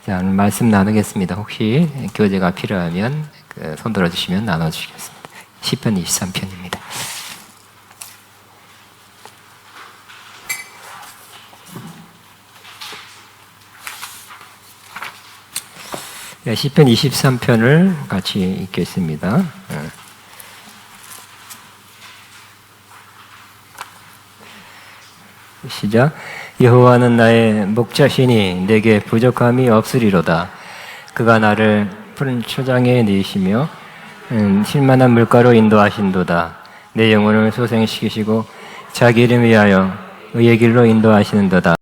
자, 오늘 말씀 나누겠습니다. 혹시 교재가 필요하면 손 들어주시면 나눠주시겠습니다. 시편 23편입니다. 시편 23편을 같이 읽겠습니다. 시작. 여호와는 나의 목자시니 내게 부족함이 없으리로다. 그가 나를 푸른 초장에 누이시며 쉴만한 물가로 인도하신도다. 내 영혼을 소생시키시고 자기 이름 위하여 의의 길로 인도하시는도다.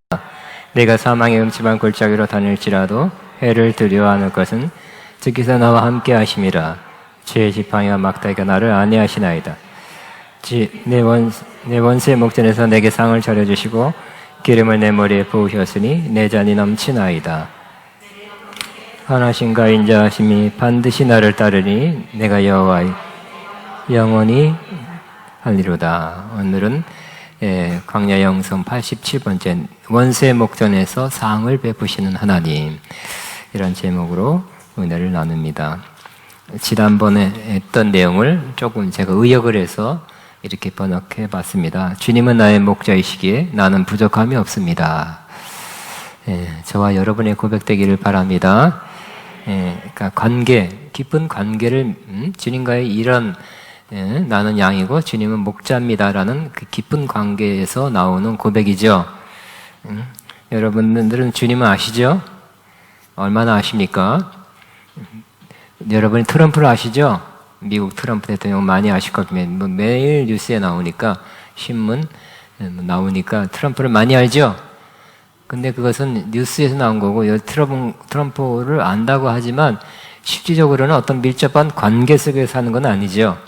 내가 사망의 음침한 골짜기로 다닐지라도 해를 두려워하는 것은 주께서 나와 함께 하심이라. 죄의 지팡이와 막대기가 나를 안위하시나이다. 내 원수의 목전에서 내게 상을 차려주시고 기름을 내 머리에 부으셨으니 내 잔이 넘치나이다. 선하심과 인자하심이 반드시 나를 따르니 내가 여호와의 영원히 하리로다. 오늘은 광야 영성 87번째 원수의 목전에서 상을 베푸시는 하나님, 이런 제목으로 은혜를 나눕니다. 지난번에 했던 내용을 조금 제가 의역을 해서 이렇게 번역해 봤습니다. 주님은 나의 목자이시기에 나는 부족함이 없습니다. 저와 여러분의 고백되기를 바랍니다. 그러니까 깊은 관계를 주님과의 이런 나는 양이고 주님은 목자입니다라는 그 깊은 관계에서 나오는 고백이죠. 여러분들은 주님은 아시죠? 얼마나 아십니까? 여러분이 트럼프를 아시죠? 미국 트럼프 대통령 많이 아실 겁니다. 매일 뉴스에 나오니까, 신문 나오니까 트럼프를 많이 알죠? 근데 그것은 뉴스에서 나온 거고, 트럼프를 안다고 하지만 실질적으로는 어떤 밀접한 관계 속에 사는 건 아니죠.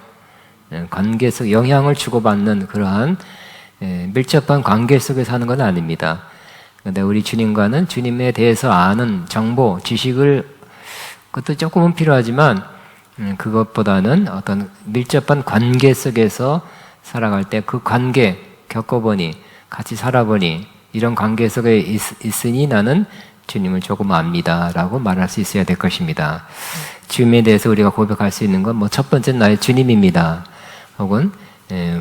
관계 속 영향을 주고받는 그러한 밀접한 관계 속에 사는 건 아닙니다. 근데 우리 주님과는 주님에 대해서 아는 정보, 지식을, 그것도 조금은 필요하지만 그것보다는 어떤 밀접한 관계 속에서 살아갈 때 그 관계 겪어보니, 같이 살아보니, 이런 관계 속에 있으니 나는 주님을 조금 압니다 라고 말할 수 있어야 될 것입니다. 주님에 대해서 우리가 고백할 수 있는 건 첫 번째는 나의 주님입니다, 혹은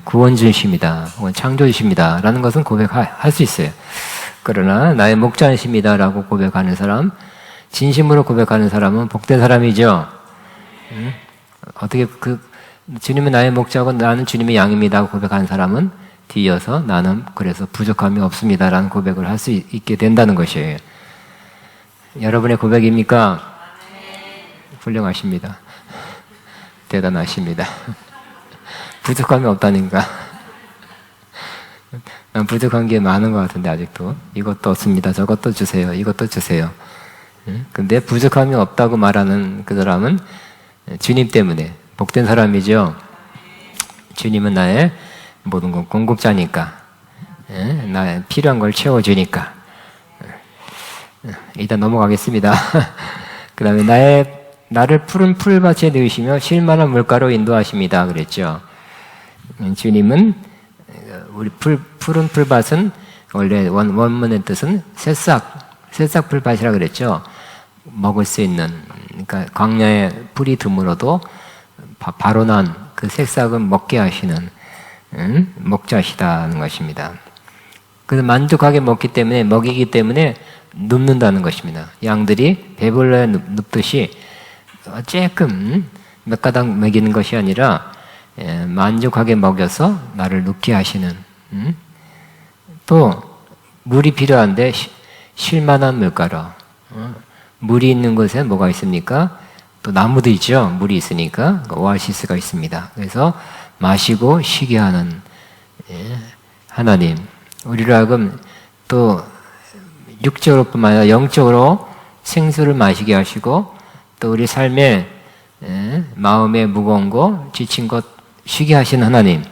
구원주이십니다, 혹은 창조주십니다 라는 것은 고백할 수 있어요. 그러나 나의 목자이십니다 라고 고백하는 사람, 진심으로 고백하는 사람은 복된 사람이죠. 어떻게 주님은 나의 목자고 나는 주님의 양입니다 하고 고백하는 사람은 뒤이어서 나는 그래서 부족함이 없습니다라는 고백을 할 수 있게 된다는 것이에요. 여러분의 고백입니까? 훌륭하십니다. 대단하십니다. 부족함이 없다니까. 난 부족한 게 많은 것 같은데 아직도 이것도 없습니다, 저것도 주세요, 이것도 주세요. 근데 부족함이 없다고 말하는 그 사람은 주님 때문에 복된 사람이죠. 주님은 나의 모든 건 공급자니까, 나의 필요한 걸 채워주니까. 일단 넘어가겠습니다. 그 다음에 나를 푸른 풀밭에 넣으시며 쉴만한 물가로 인도하십니다 그랬죠. 주님은 우리 푸른 풀밭은 원래 원문의 뜻은 새싹 풀밭이라 그랬죠. 먹을 수 있는, 그러니까 광야에 풀이 드물어도 바로 난 그 새싹은 먹게 하시는 목자시다는 것입니다. 그래서 만족하게 먹이기 때문에 눕는다는 것입니다. 양들이 배불러야 눕듯이 조금 몇 가닥 먹이는 것이 아니라 만족하게 먹여서 나를 눕게 하시는, 또 물이 필요한데 쉴만한 물가로, 물이 있는 곳에 뭐가 있습니까? 또 나무도 있죠. 물이 있으니까 오아시스가 있습니다. 그래서 마시고 쉬게 하는 하나님, 우리를 하여금 또 육적으로뿐만 아니라 영적으로 생수를 마시게 하시고, 또 우리 삶에 마음에 무거운 거, 지친 것 쉬게 하신 하나님,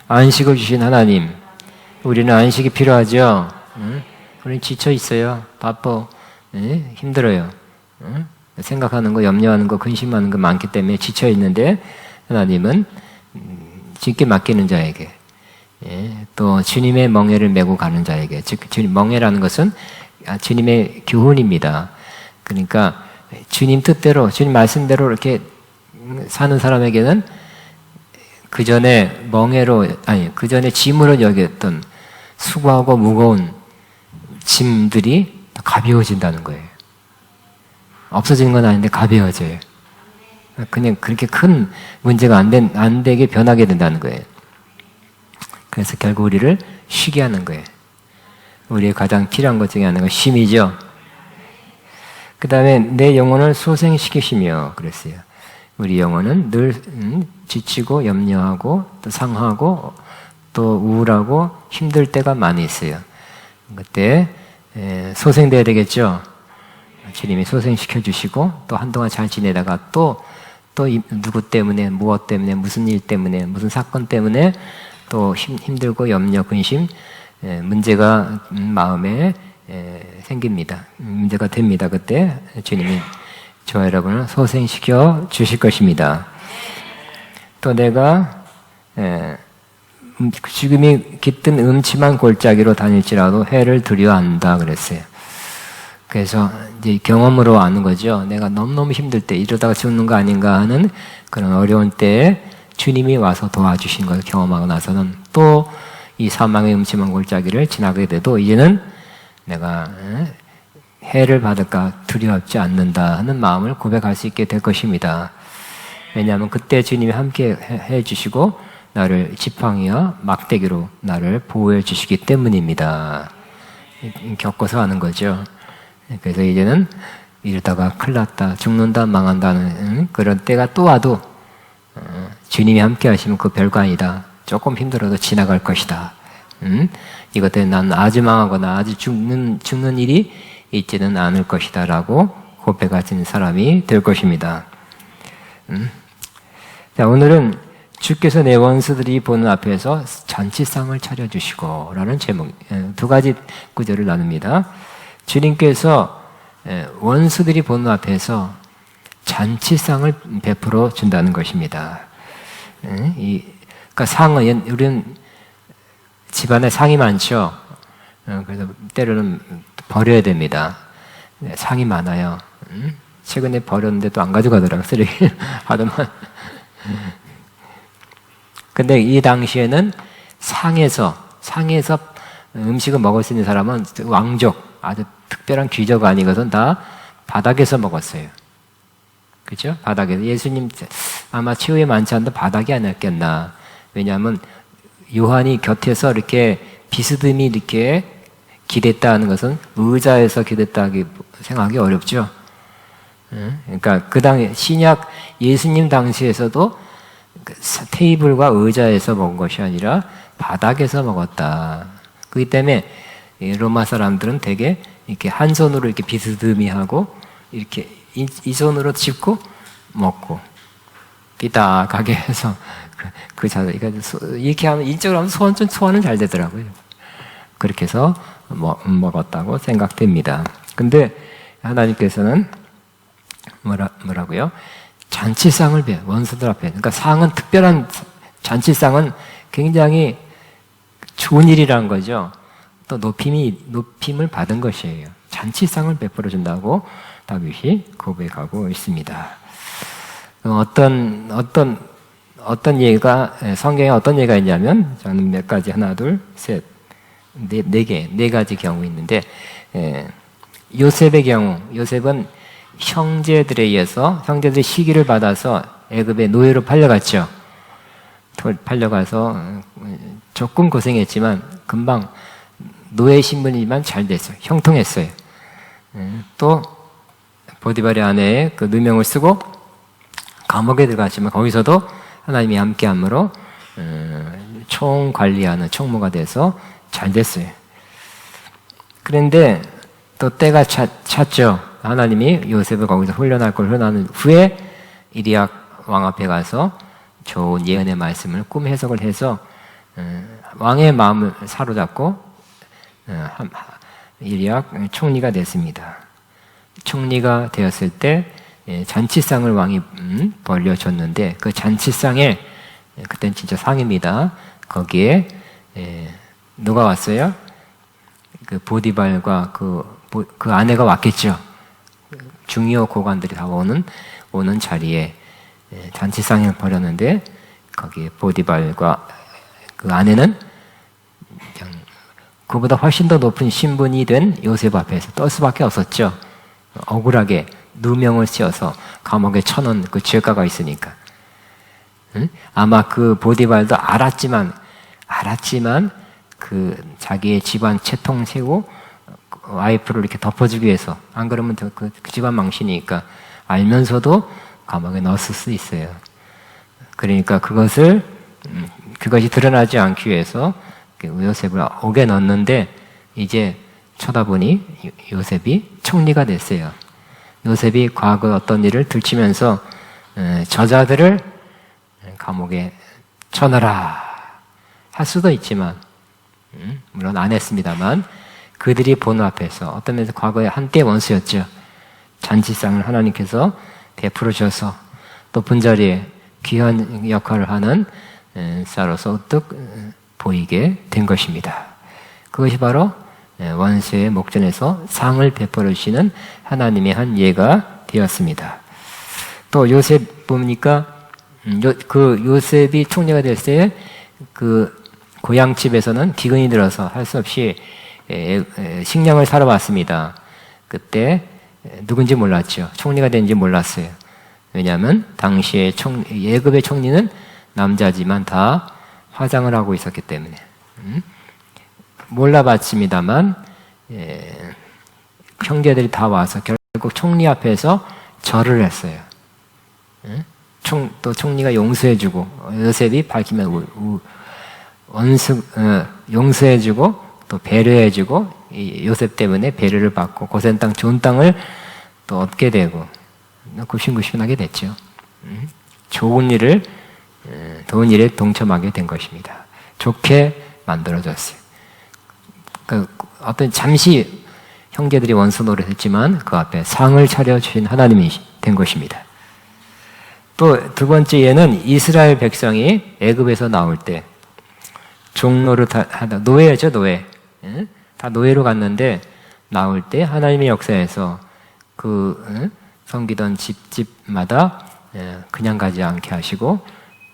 안식을 주신 하나님. 우리는 안식이 필요하죠. 우리는 지쳐 있어요. 바빠, 힘들어요. 생각하는 거, 염려하는 거, 근심하는 거 많기 때문에 지쳐 있는데, 하나님은 쉽게 맡기는 자에게, 또 주님의 멍에를 메고 가는 자에게, 즉 멍에라는 것은 주님의 교훈입니다. 그러니까 주님 뜻대로, 주님 말씀대로 이렇게 사는 사람에게는 그 전에 그 전에 짐으로 여겼던 수고하고 무거운 짐들이 가벼워진다는 거예요. 없어지는 건 아닌데 가벼워져요. 그냥 그렇게 큰 문제가 안 되게 변하게 된다는 거예요. 그래서 결국 우리를 쉬게 하는 거예요. 우리의 가장 필요한 것 중에 하나가 쉼이죠. 그 다음에 내 영혼을 소생시키시며 그랬어요. 우리 영혼은 늘 지치고 염려하고 또 상하고 또 우울하고 힘들 때가 많이 있어요. 그때 소생돼야 되겠죠. 주님이 소생시켜 주시고 또 한동안 잘 지내다가 또 누구 때문에, 무엇 때문에, 무슨 일 때문에, 무슨 사건 때문에 또 힘들고 염려, 근심, 문제가 마음에 생깁니다. 문제가 됩니다. 그때 주님이 저와 여러분을 소생시켜 주실 것입니다. 또 내가 지금이 깃든 음침한 골짜기로 다닐지라도 해를 두려워한다 그랬어요. 그래서 이제 경험으로 아는 거죠. 내가 너무너무 힘들 때 이러다가 죽는 거 아닌가 하는 그런 어려운 때에 주님이 와서 도와주신 것을 경험하고 나서는 또 이 사망의 음침한 골짜기를 지나게 돼도 이제는 내가 해를 받을까 두려워하지 않는다 하는 마음을 고백할 수 있게 될 것입니다. 왜냐하면 그때 주님이 함께 해주시고 나를 지팡이와 막대기로 나를 보호해 주시기 때문입니다. 겪어서 아는 거죠. 그래서 이제는 이러다가 큰일 났다, 죽는다, 망한다는 그런 때가 또 와도 주님이 함께 하시면 그 별거 아니다. 조금 힘들어도 지나갈 것이다. 이것 때문에 난 아주 망하거나 아주 죽는 일이 있지는 않을 것이다 라고 고백하신 사람이 될 것입니다. 자, 오늘은 주께서 내 원수들이 보는 앞에서 잔치상을 차려주시고 라는 제목, 두 가지 구절을 나눕니다. 주님께서 원수들이 보는 앞에서 잔치상을 베풀어 준다는 것입니다. 그러니까 상은, 우리는 집안에 상이 많죠. 그래서 때로는 버려야 됩니다. 상이 많아요. 최근에 버렸는데 또 안 가져가더라고요. 쓰레기 하더만. 근데 이 당시에는 상에서 음식을 먹을 수 있는 사람은 왕족, 아주 특별한 귀족 아니거든 다 바닥에서 먹었어요. 그죠? 바닥에서. 예수님 아마 최후의 만찬도 바닥이 아니었겠나. 왜냐하면 요한이 곁에서 이렇게 비스듬히 이렇게 기댔다는 것은 의자에서 기댔다기 생각하기 어렵죠. 그러니까 그 당시 신약 예수님 당시에서도 테이블과 의자에서 먹은 것이 아니라 바닥에서 먹었다. 그렇기 때문에 로마 사람들은 되게 이렇게 한 손으로 이렇게 비스듬히 하고 이렇게 이 손으로 짚고 먹고 삐딱하게 해서 그 자세. 이렇게 하면 인적으로 하면 소화는 잘 되더라고요. 그렇게 해서 먹었다고 생각됩니다. 근데 하나님께서는 뭐라고요? 잔치상을 원수들 앞에. 그러니까 상은 특별한 잔치상은 굉장히 좋은 일이라는 거죠. 또 높임을 받은 것이에요. 잔치상을 베풀어 준다고 다윗이 고백하고 있습니다. 어떤 예가 성경에 어떤 예가 있냐면 저는 몇 가지 하나 둘 셋 네 가지 경우 있는데 요셉의 경우 요셉은 형제들이 시기를 받아서 애굽의 노예로 팔려갔죠. 팔려가서 조금 고생했지만 금방 노예 신분이지만 잘 됐어요. 형통했어요. 또 보디발의 아내의 그 누명을 쓰고 감옥에 들어갔지만 거기서도 하나님이 함께함으로 총관리하는 총무가 돼서 잘 됐어요. 그런데 또 때가 찼죠. 하나님이 요셉을 거기서 훈련할 걸 훈련한 후에 이리약 왕 앞에 가서 좋은 예언의 말씀을 꿈 해석을 해서 왕의 마음을 사로잡고 이리약 총리가 됐습니다. 총리가 되었을 때 잔치상을 왕이 벌려줬는데 그 잔치상에 그땐 진짜 상입니다. 거기에 누가 왔어요? 그 보디발과 그 아내가 왔겠죠. 중요 고관들이 다 오는 자리에 잔치상을 벌였는데 거기에 보디발과 그 아내는 그냥 그보다 훨씬 더 높은 신분이 된 요셉 앞에서 떨 수밖에 없었죠. 억울하게 누명을 씌워서 감옥에 쳐넣은 그 죄가가 있으니까. 응? 아마 그 보디발도 알았지만 그 자기의 집안 채통 세고 와이프를 이렇게 덮어주기 위해서, 안 그러면 그 집안 망신이니까 알면서도 감옥에 넣었을 수 있어요. 그러니까 그것이 드러나지 않기 위해서 요셉을 옥에 넣었는데 이제 쳐다보니 요셉이 총리가 됐어요. 요셉이 과거 어떤 일을 들추면서 저자들을 감옥에 쳐넣어라 할 수도 있지만, 물론 안 했습니다만, 그들이 보는 앞에서 어떤 면에서 과거에 한때 원수였죠. 잔치상을 하나님께서 베풀어 주셔서 높은 자리에 귀한 역할을 하는 자로서 우뚝 보이게 된 것입니다. 그것이 바로 원수의 목전에서 상을 베풀어 주시는 하나님의 한 예가 되었습니다. 또 요셉 보니까 그 요셉이 총리가 될 때 그 고향집에서는 기근이 들어서 할 수 없이 식량을 사러 왔습니다. 그때 누군지 몰랐죠. 총리가 된지 몰랐어요. 왜냐하면 당시에 예굽의 총리는 남자지만 다 화장을 하고 있었기 때문에 몰라봤습니다만 형제들이 다 와서 결국 총리 앞에서 절을 했어요. 또 총리가 용서해주고 요셉이 밝히면 용서해주고 또 배려해주고 요셉 때문에 배려를 받고 고센 땅 좋은 땅을 또 얻게 되고 굽신굽신하게 됐죠. 좋은 일에 동참하게 된 것입니다. 좋게 만들어졌어요. 어떤 잠시 형제들이 원수 노릇했지만 그 앞에 상을 차려주신 하나님이 된 것입니다. 또 두 번째 예는 이스라엘 백성이 애굽에서 나올 때 종노릇 하다, 노예죠, 노예. 다 노예로 갔는데 나올 때 하나님의 역사에서 섬기던 집마다 그냥 가지 않게 하시고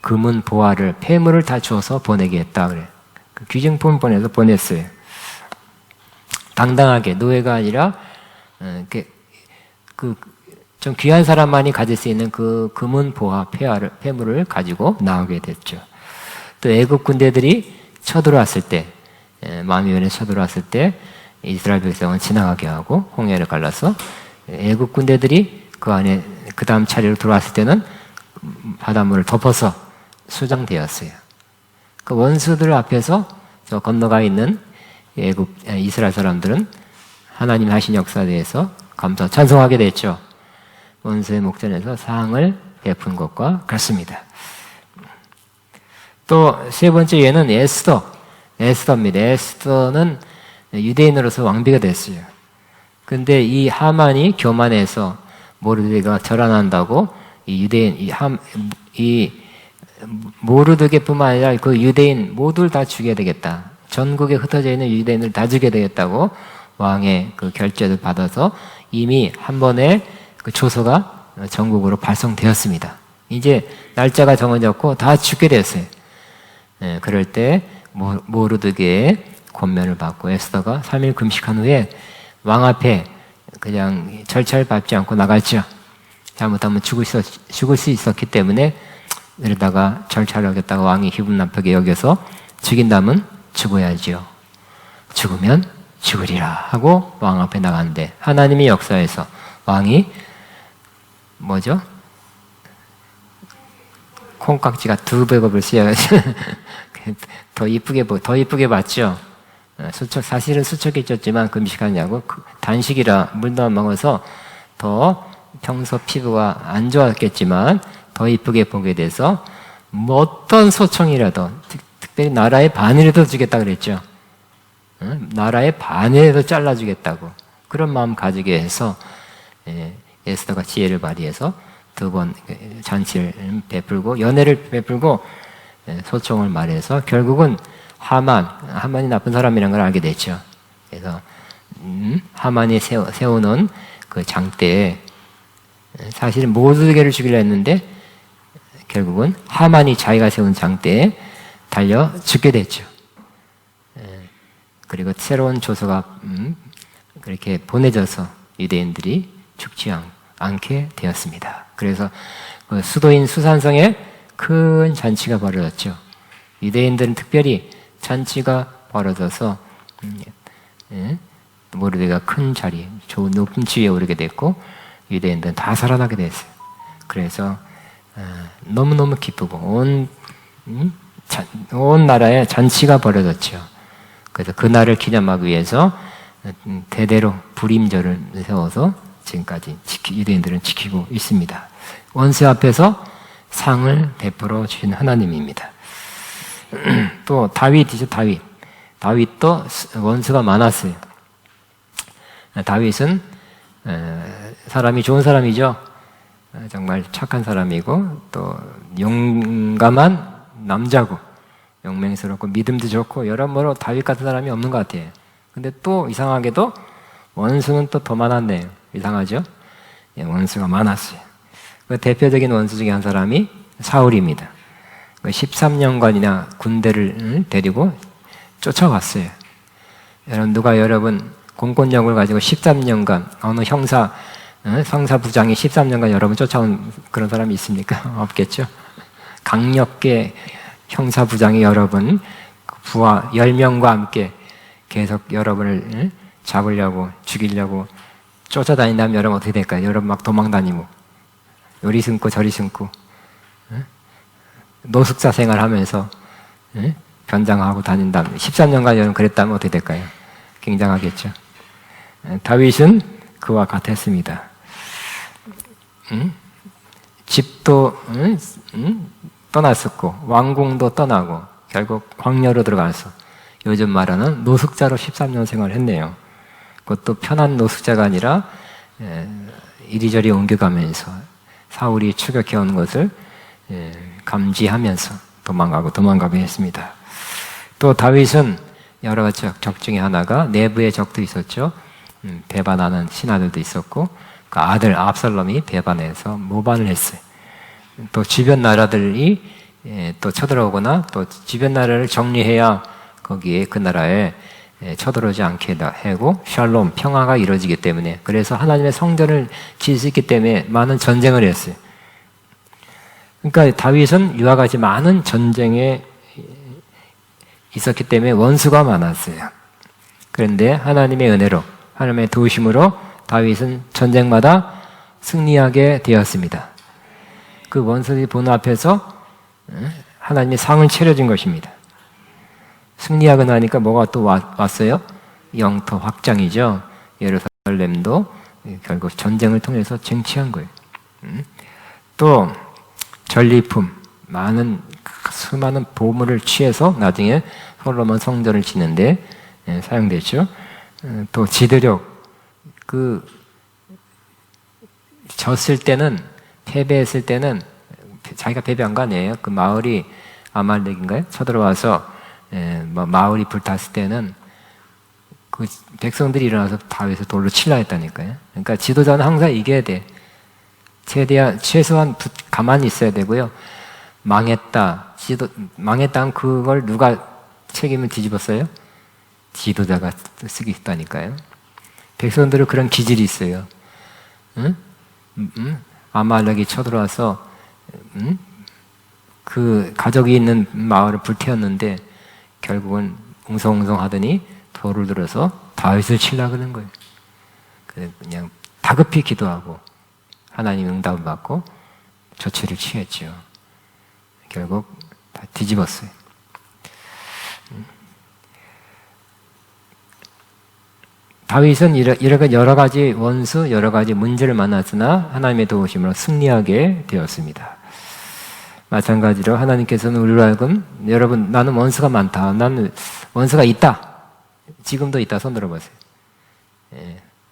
금은 보화를 폐물을 다 주어서 보내게 했다 그래. 그 귀증품 보냈어요. 당당하게 노예가 아니라 좀 귀한 사람만이 가질 수 있는 그 금은 보화 폐물을 가지고 나오게 됐죠. 또 애굽 군대들이 쳐들어왔을 때, 마미온에 쳐들어왔을 때 이스라엘 백성은 지나가게 하고 홍해를 갈라서 애굽 군대들이 그 안에 그 다음 차례로 들어왔을 때는 바닷물을 덮어서 수장되었어요. 그 원수들 앞에서 저 건너가 있는 이스라엘 사람들은 하나님 하신 역사에 대해서 감사 찬송하게 됐죠. 원수의 목전에서 사항을 베푼 것과 같습니다. 또 세 번째 예는 에스더입니다. 에스더는 유대인으로서 왕비가 됐어요. 근데 이 하만이 교만해서 모르드게가 절한한다고 이 모르드게뿐만 아니라 그 유대인 모두를 다 죽여야 되겠다. 전국에 흩어져 있는 유대인을 다 죽여야 되겠다고 왕의 그 결재를 받아서 이미 한 번에 그 조서가 전국으로 발송되었습니다. 이제 날짜가 정해졌고 다 죽게 됐어요. 그럴 때 모르드게의 권면을 받고 에스더가 3일 금식한 후에 왕 앞에 그냥 절차를 밟지 않고 나갔죠. 잘못하면 죽을 수 있었기 때문에 이러다가 절차를 어겼다가 왕이 기분 나쁘게 여겨서 죽인다면 죽어야지요. 죽으면 죽으리라 하고 왕 앞에 나갔는데 하나님의 역사에서 왕이 뭐죠? 콩깍지가 두 배급을 씌워가지고 더 이쁘게 봤죠. 사실은 수척이 쪘지만 금식하냐고 단식이라 물도 안 먹어서 더 평소 피부가 안 좋았겠지만 더 이쁘게 보게 돼서 뭐 어떤 소총이라도 특별히 나라의 반이라도 주겠다 그랬죠. 나라의 반이라도 잘라주겠다고 그런 마음 가지게 해서 에스더가 지혜를 발휘해서 두 번 잔치를 베풀고 연회를 베풀고 소총을 말해서 결국은 하만이 나쁜 사람이라는 걸 알게 됐죠. 그래서 하만이 세우는 그 장대에 사실은 모두개를 죽이려 했는데 결국은 하만이 자기가 세운 장대에 달려 죽게 됐죠. 그리고 새로운 조서가 그렇게 보내져서 유대인들이 죽지 않게 되었습니다. 그래서 그 수도인 수산성에 큰 잔치가 벌어졌죠. 유대인들은 특별히 잔치가 벌어져서 모르드가 큰 자리, 좋은 높은 지위에 오르게 됐고 유대인들은 다 살아나게 됐어요. 그래서 너무너무 기쁘고 온 나라에 잔치가 벌어졌죠. 그래서 그날을 기념하기 위해서 대대로 불임절을 세워서 지금까지 유대인들은 지키고 있습니다. 원수 앞에서 상을 베풀어 주신 하나님입니다. 또 다윗이죠. 다윗도 원수가 많았어요. 다윗은 사람이 좋은 사람이죠. 정말 착한 사람이고 또 용감한 남자고 용맹스럽고 믿음도 좋고 여러모로 다윗 같은 사람이 없는 것 같아요. 근데 또 이상하게도 원수는 또 더 많았네요. 이상하죠? 원수가 많았어요. 그 대표적인 원수 중에 한 사람이 사울입니다. 13년간이나 군대를 데리고 쫓아갔어요. 여러분 공권력을 가지고 13년간 어느 상사부장이 13년간 여러분 쫓아온 그런 사람이 있습니까? 없겠죠? 강력계 형사부장이 여러분 부하 10명과 함께 계속 여러분을 잡으려고 죽이려고 쫓아다닌다면 여러분 어떻게 될까요? 여러분 막 도망다니고 요리 숨고 저리 숨고 노숙자 생활하면서 변장하고 다닌다면 13년간 여러분 그랬다면 어떻게 될까요? 굉장하겠죠. 다윗은 그와 같았습니다. 집도 떠났었고 왕궁도 떠나고 결국 광야로 들어가서 요즘 말하는 노숙자로 13년 생활을 했네요. 그것도 편한 노숙자가 아니라 이리저리 옮겨가면서 사울이 추격해온 것을 감지하면서 도망가고 했습니다. 또 다윗은 여러 가지 적 중에 하나가 내부의 적도 있었죠. 배반하는 신하들도 있었고 그 아들 압살롬이 배반해서 모반을 했어요. 또 주변 나라들이 또 쳐들어오거나 또 주변 나라를 정리해야 거기에 그 나라에 쳐들어오지 않게 하고 샬롬 평화가 이루어지기 때문에 그래서 하나님의 성전을 지을 수 있기 때문에 많은 전쟁을 했어요. 그러니까 다윗은 이와 같이 많은 전쟁에 있었기 때문에 원수가 많았어요. 그런데 하나님의 은혜로 하나님의 도우심으로 다윗은 전쟁마다 승리하게 되었습니다. 그 원수들이 보는 앞에서 하나님이 상을 차려준 것입니다. 승리하고 나니까 뭐가 또 왔어요? 영토 확장이죠. 예루살렘도 결국 전쟁을 통해서 쟁취한 거예요. 또 전리품, 수많은 보물을 취해서 나중에 솔로몬 성전을 짓는데 사용됐죠. 또 지도력, 졌을 때는 패배했을 때는 자기가 패배한 거 아니에요. 그 마을이 아말렉인가요? 쳐들어와서 마을이 불탔을 때는 그 백성들이 일어나서 다윗을 돌로 칠라 했다니까요. 그러니까 지도자는 항상 이겨야 돼. 최소한 가만히 있어야 되고요. 망했다면 그걸 누가 책임을 뒤집었어요? 지도자가 쓰겠다니까요. 백성들은 그런 기질이 있어요. 아말렉이 쳐들어와서 그 가족이 있는 마을을 불태웠는데 결국은 웅성웅성하더니 돌을 들어서 다윗을 치려고 하는 거예요. 그냥 다급히 기도하고 하나님 응답을 받고 조치를 취했죠. 결국 다 뒤집었어요. 다윗은 이런 여러 가지 원수, 여러 가지 문제를 만났으나 하나님의 도우심으로 승리하게 되었습니다. 마찬가지로 하나님께서는 우리로 하여금 여러분 나는 원수가 많다. 나는 원수가 있다. 지금도 있다. 손 들어보세요.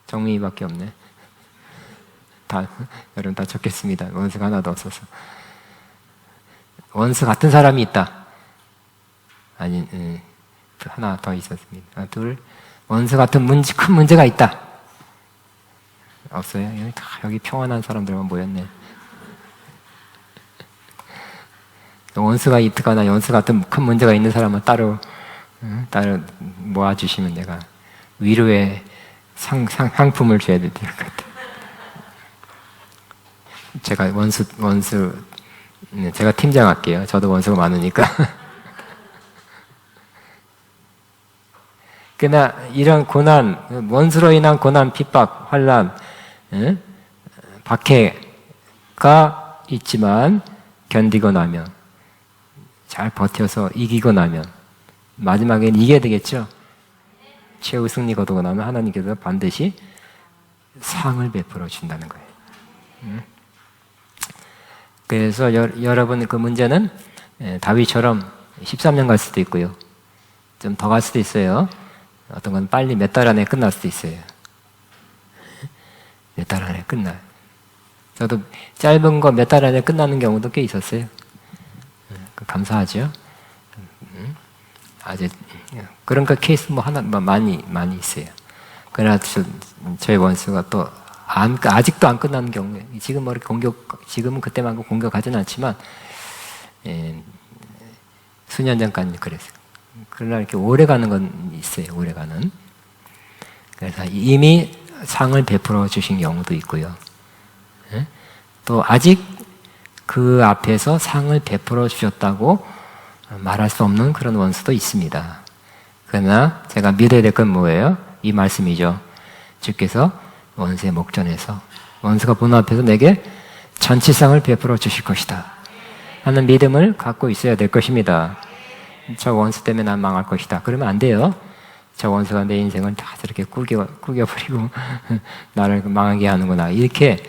정민이밖에 없네. 여러분 다 적겠습니다. 원수가 하나도 없어서. 원수 같은 사람이 있다. 아니, 하나 더 있었습니다. 둘, 원수 같은 큰 문제가 있다. 없어요? 여기 다 여기 평안한 사람들만 모였네. 원수가 있거나 원수 같은 큰 문제가 있는 사람은 따로 모아주시면 내가 위로의 상품을 줘야 될 것 같아요. 제가 제가 팀장 할게요. 저도 원수가 많으니까. 그러나 이런 고난, 원수로 인한 고난, 핍박, 환난, 박해가 있지만 견디고 나면, 잘 버텨서 이기고 나면 마지막엔 이겨야 되겠죠? 최후 승리 거두고 나면 하나님께서 반드시 상을 베풀어 준다는 거예요. 그래서 여러분 그 문제는 다윗처럼 13년 갈 수도 있고요. 좀 더 갈 수도 있어요. 어떤 건 빨리 몇 달 안에 끝날 수도 있어요. 몇 달 안에 끝나요. 저도 짧은 거 몇 달 안에 끝나는 경우도 꽤 있었어요. 감사하죠. 아주 그런 거 케이스 많이 있어요. 그러나 저희 원수가 또 아직도 안 끝나는 경우, 지금은 그때만큼 공격하지는 않지만 수년 전까지 그랬어요. 그러나 이렇게 오래 가는 건 있어요. 오래 가는. 그래서 이미 상을 베풀어 주신 경우도 있고요. 또 아직 그 앞에서 상을 베풀어 주셨다고 말할 수 없는 그런 원수도 있습니다. 그러나 제가 믿어야 될 건 뭐예요? 이 말씀이죠. 주께서 원수의 목전에서 원수가 보는 앞에서 내게 전치상을 베풀어 주실 것이다 하는 믿음을 갖고 있어야 될 것입니다. 저 원수 때문에 난 망할 것이다. 그러면 안 돼요. 저 원수가 내 인생을 다 저렇게 꾸겨버리고 나를 망하게 하는구나. 이렇게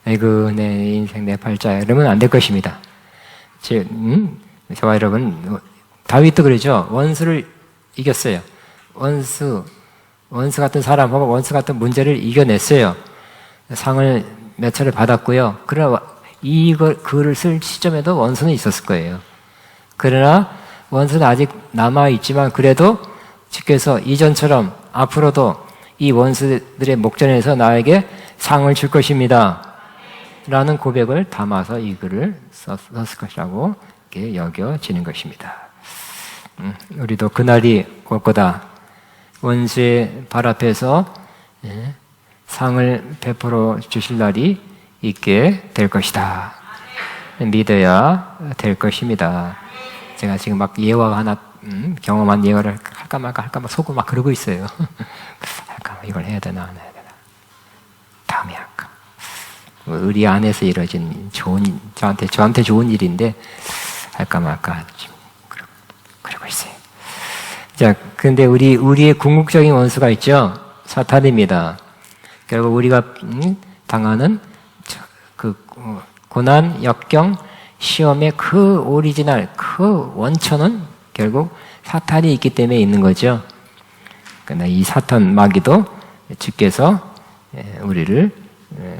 아이고 내 인생 내 팔자야. 이러면 안 될 것입니다. 저와 여러분, 다윗도 그러죠. 원수를 이겼어요. 원수 같은 사람하고 원수 같은 문제를 이겨냈어요. 상을 몇 차례 받았고요. 그러나 글을 쓸 시점에도 원수는 있었을 거예요. 그러나 원수는 아직 남아있지만 그래도 주께서 이전처럼 앞으로도 이 원수들의 목전에서 나에게 상을 줄 것입니다. 라는 고백을 담아서 이 글을 썼을 것이라고 이렇게 여겨지는 것입니다. 우리도 그날이 올 거다. 원수의 발 앞에서 상을 베풀어 주실 날이 있게 될 것이다. 믿어야 될 것입니다. 제가 지금 막 예화 하나 경험한 예화를 할까 말까 속으로 막 그러고 있어요. 할까 이걸 해야 되나 안 해야 되나. 다음에 할까. 우리 안에서 이루어진 저한테 좋은 일인데 할까 말까 지금 그러고 있어요. 자, 근데 우리의 궁극적인 원수가 있죠. 사탄입니다. 결국 우리가 당하는 그 고난, 역경, 시험의 그 오리지널, 그 원천은 결국 사탄이 있기 때문에 있는 거죠. 그러나 이 사탄 마귀도 주께서 우리를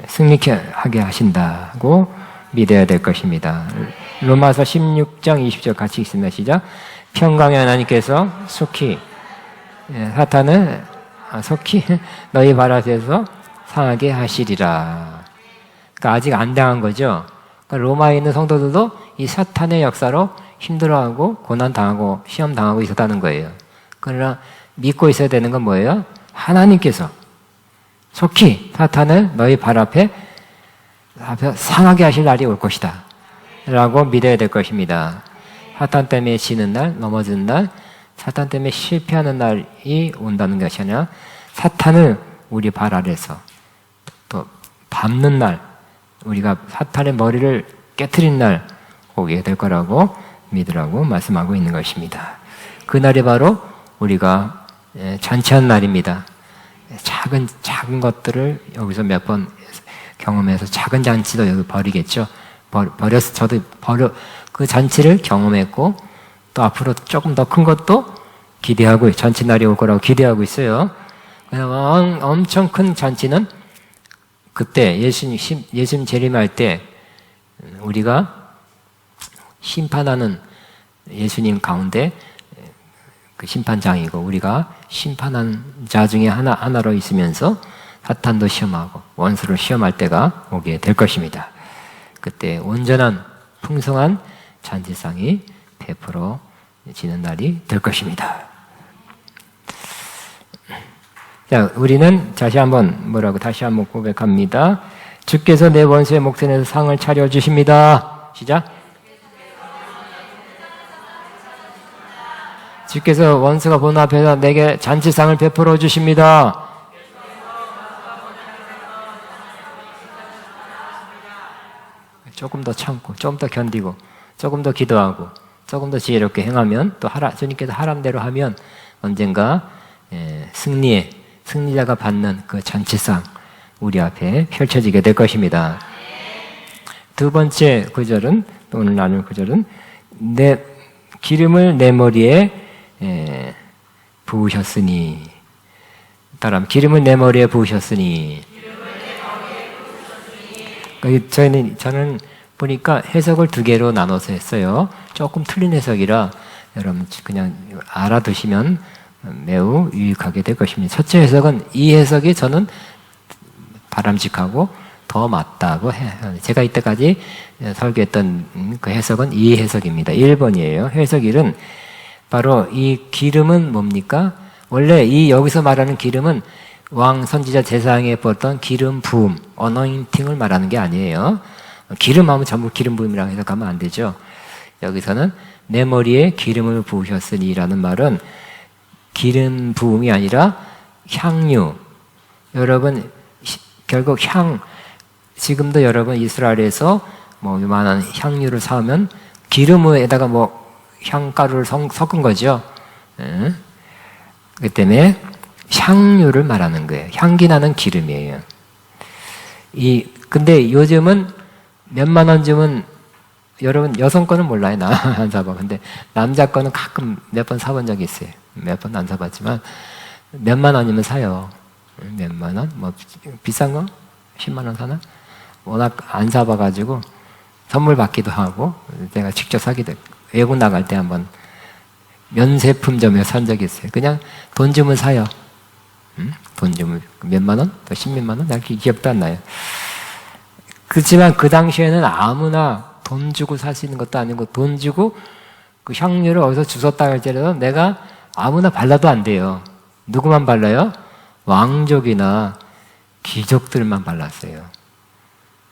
승리케 하게 하신다고 믿어야 될 것입니다. 로마서 16장 20절 같이 읽습니다. 시작. 평강의 하나님께서 속히 사탄을 속히 너희 발 아래에서 상하게 하시리라. 그러니까 아직 안 당한 거죠. 그러니까 로마에 있는 성도들도 이 사탄의 역사로 힘들어하고 고난당하고 시험당하고 있었다는 거예요. 그러나 믿고 있어야 되는 건 뭐예요? 하나님께서 속히 사탄을 너희 발 앞에 상하게 하실 날이 올 것이다 라고 믿어야 될 것입니다. 사탄 때문에 지는 날, 넘어지는 날, 사탄 때문에 실패하는 날이 온다는 것이 아니라 사탄을 우리 발 아래서 또 밟는 날, 우리가 사탄의 머리를 깨트린 날 오게 될 거라고 믿으라고 말씀하고 있는 것입니다. 그날이 바로 우리가 잔치한 날입니다. 작은 것들을 여기서 몇 번 경험해서 작은 잔치도 여기 버리겠죠. 저도 그 잔치를 경험했고 또 앞으로 조금 더 큰 것도 기대하고 잔치 날이 올 거라고 기대하고 있어요. 엄청 큰 잔치는 그때 예수님 재림할 때 우리가 심판하는 예수님 가운데 그 심판장이고 우리가 심판한 자 중에 하나로 있으면서 사탄도 시험하고 원수를 시험할 때가 오게 될 것입니다. 그때 온전한 풍성한 잔치상이 베풀어지는 날이 될 것입니다. 자, 우리는 다시 한번 고백합니다. 주께서 내 원수의 목전에서 상을 차려주십니다. 시작. 주께서 원수가 보는 앞에서 내게 잔치상을 베풀어 주십니다. 조금 더 참고, 좀 더 견디고, 조금 더 기도하고, 조금 더 지혜롭게 행하면 또 주님께서 하람대로 하면 언젠가 승리자가 받는 그 잔치상 우리 앞에 펼쳐지게 될 것입니다. 두 번째 구절은, 오늘 나눌 구절은 기름을 내 머리에 부으셨으니, 따라하면 기름을 내 머리에 부으셨으니. 저는 보니까 해석을 두 개로 나눠서 했어요. 조금 틀린 해석이라 여러분 그냥 알아두시면 매우 유익하게 될 것입니다. 첫째 해석은, 이 해석이 저는 바람직하고 더 맞다고 해요. 제가 이때까지 설교했던 그 해석은 이 해석입니다. 1번이에요. 해석 1은 바로 이 기름은 뭡니까? 원래 여기서 말하는 기름은 왕 선지자 제사장에 부었던 기름 부음, 어너인팅을 말하는 게 아니에요. 기름 하면 전부 기름 부음이라고 해석하면 안 되죠. 여기서는 내 머리에 기름을 부으셨으니 라는 말은 기름 부음이 아니라 향유. 여러분, 결국 지금도 여러분 이스라엘에서 요만한 향유를 사오면 기름에다가 향가루를 섞은 거죠. 그 때문에 향유를 말하는 거예요. 향기 나는 기름이에요. 근데 요즘은 몇만 원 주면, 여러분 여성 거는 몰라요. 나 안 사봐. 근데 남자 거는 가끔 몇 번 사본 적이 있어요. 몇 번 안 사봤지만 몇만 원이면 사요. 몇만 원? 비싼 거? 10만 원 사나? 워낙 안 사봐가지고 선물 받기도 하고 제가 직접 사기도 했고, 외국 나갈 때 한번 면세품점에 산 적이 있어요. 그냥 돈 주면 사요. 돈 주면 몇만 원? 또 10몇만 원? 기억도 안 나요. 그렇지만 그 당시에는 아무나 돈 주고 살 수 있는 것도 아니고, 돈 주고 그 향유를 어디서 주웠다 할지라도 내가 아무나 발라도 안 돼요. 누구만 발라요? 왕족이나 귀족들만 발랐어요.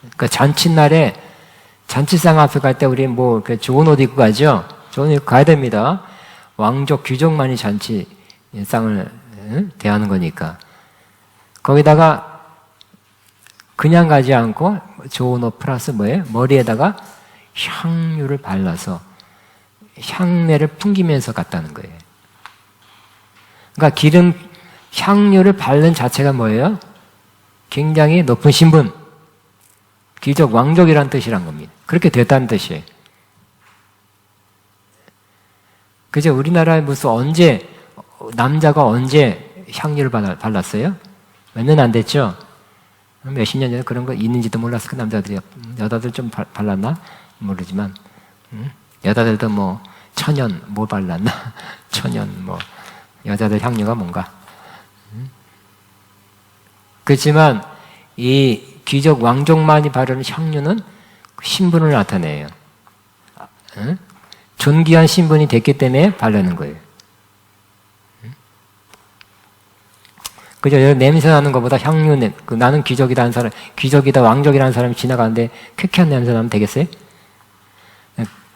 그러니까 잔칫날에 잔치상 앞에 갈 때 우리 좋은 옷 입고 가죠? 좋은 옷 입고 가야 됩니다. 왕족, 귀족만이 잔치상을 대하는 거니까. 거기다가 그냥 가지 않고 좋은 옷 플러스 뭐예요? 머리에다가 향유를 발라서 향내를 풍기면서 갔다는 거예요. 그러니까 향유를 바른 자체가 뭐예요? 굉장히 높은 신분, 귀족, 왕족이라는 뜻이란 겁니다. 그렇게 됐다는 뜻이에요. 그죠? 우리나라에 남자가 언제 향유를 발랐어요? 몇 년 안 됐죠? 몇십 년 전에 그런 거 있는지도 몰랐을 거. 여자들 좀 발랐나? 모르지만, 여자들도 천연 발랐나? 천연 여자들 향유가 뭔가. 그렇지만 이 귀족 왕족만이 바르는 향유는 신분을 나타내요. 존귀한 신분이 됐기 때문에 바르는 거예요. 그죠? 냄새 나는 것보다 향유 나는 귀족이다 왕족이라는 사람이 지나가는데 쾌쾌한 냄새 나면 되겠어요?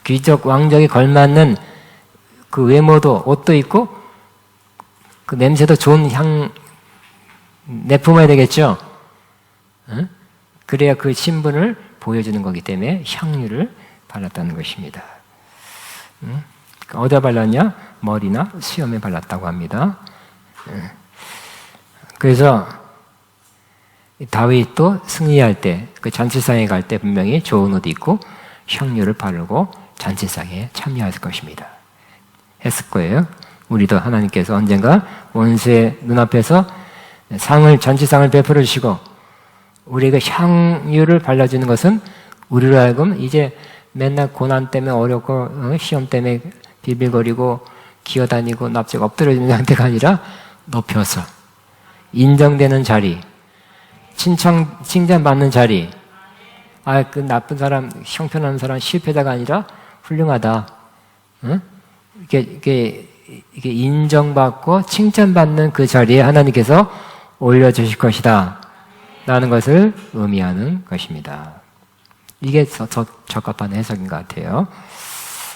귀족 왕족이 걸맞는 그 외모도, 옷도 있고 그 냄새도 좋은 내품어야 되겠죠? 그래야 그 신분을 보여주는 거기 때문에 향유를 발랐다는 것입니다. 어디다 발랐냐? 머리나 수염에 발랐다고 합니다. 그래서 다윗도 승리할 때, 그 잔치상에 갈 때 분명히 좋은 옷 입고 향유를 바르고 잔치상에 참여할 것입니다. 했을 거예요. 우리도 하나님께서 언젠가 원수의 눈앞에서 잔치상을 베풀어 주시고, 우리에게 향유를 발라주는 것은 우리로 하여금 이제 맨날 고난 때문에 어렵고 시험 때문에 비빌거리고 기어다니고 납작 엎드려지는 상태가 아니라 높여서 인정되는 자리, 칭찬받는 자리. 그 나쁜 사람, 형편없는 사람, 실패자가 아니라 훌륭하다. 응? 이게 인정받고 칭찬받는 그 자리에 하나님께서 올려주실 것이다. 라는 것을 의미하는 것입니다. 이게 더 적합한 해석인 것 같아요.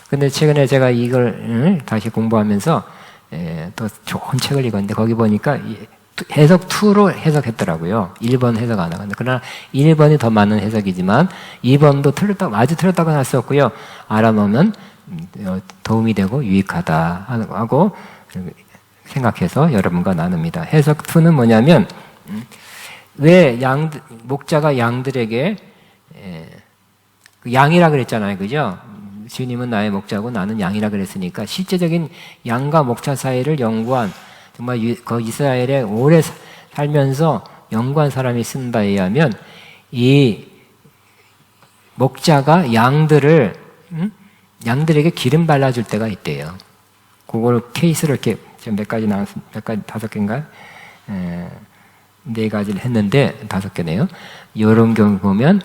근데 최근에 제가 이걸 다시 공부하면서 또 좋은 책을 읽었는데 거기 보니까 해석 2로 해석했더라고요. 1번 해석 안 하고. 그러나 1번이 더 많은 해석이지만 2번도 아주 틀렸다고 할 수 없고요. 알아놓으면 도움이 되고 유익하다 하고 생각해서 여러분과 나눕니다. 해석 2는 뭐냐면 왜 목자가 양들에게 양이라 그랬잖아요. 그죠? 주님은 나의 목자고 나는 양이라 그랬으니까 실제적인 양과 목자 사이를 연구한 정말 그 이스라엘에 오래 살면서 연구한 사람이 쓴 바에 의하면 이 목자가 양들에게 기름 발라줄 때가 있대요. 그걸 케이스로 이렇게 지금 몇 가지 5개인가요? 4가지를 했는데 5개네요. 이런 경우 보면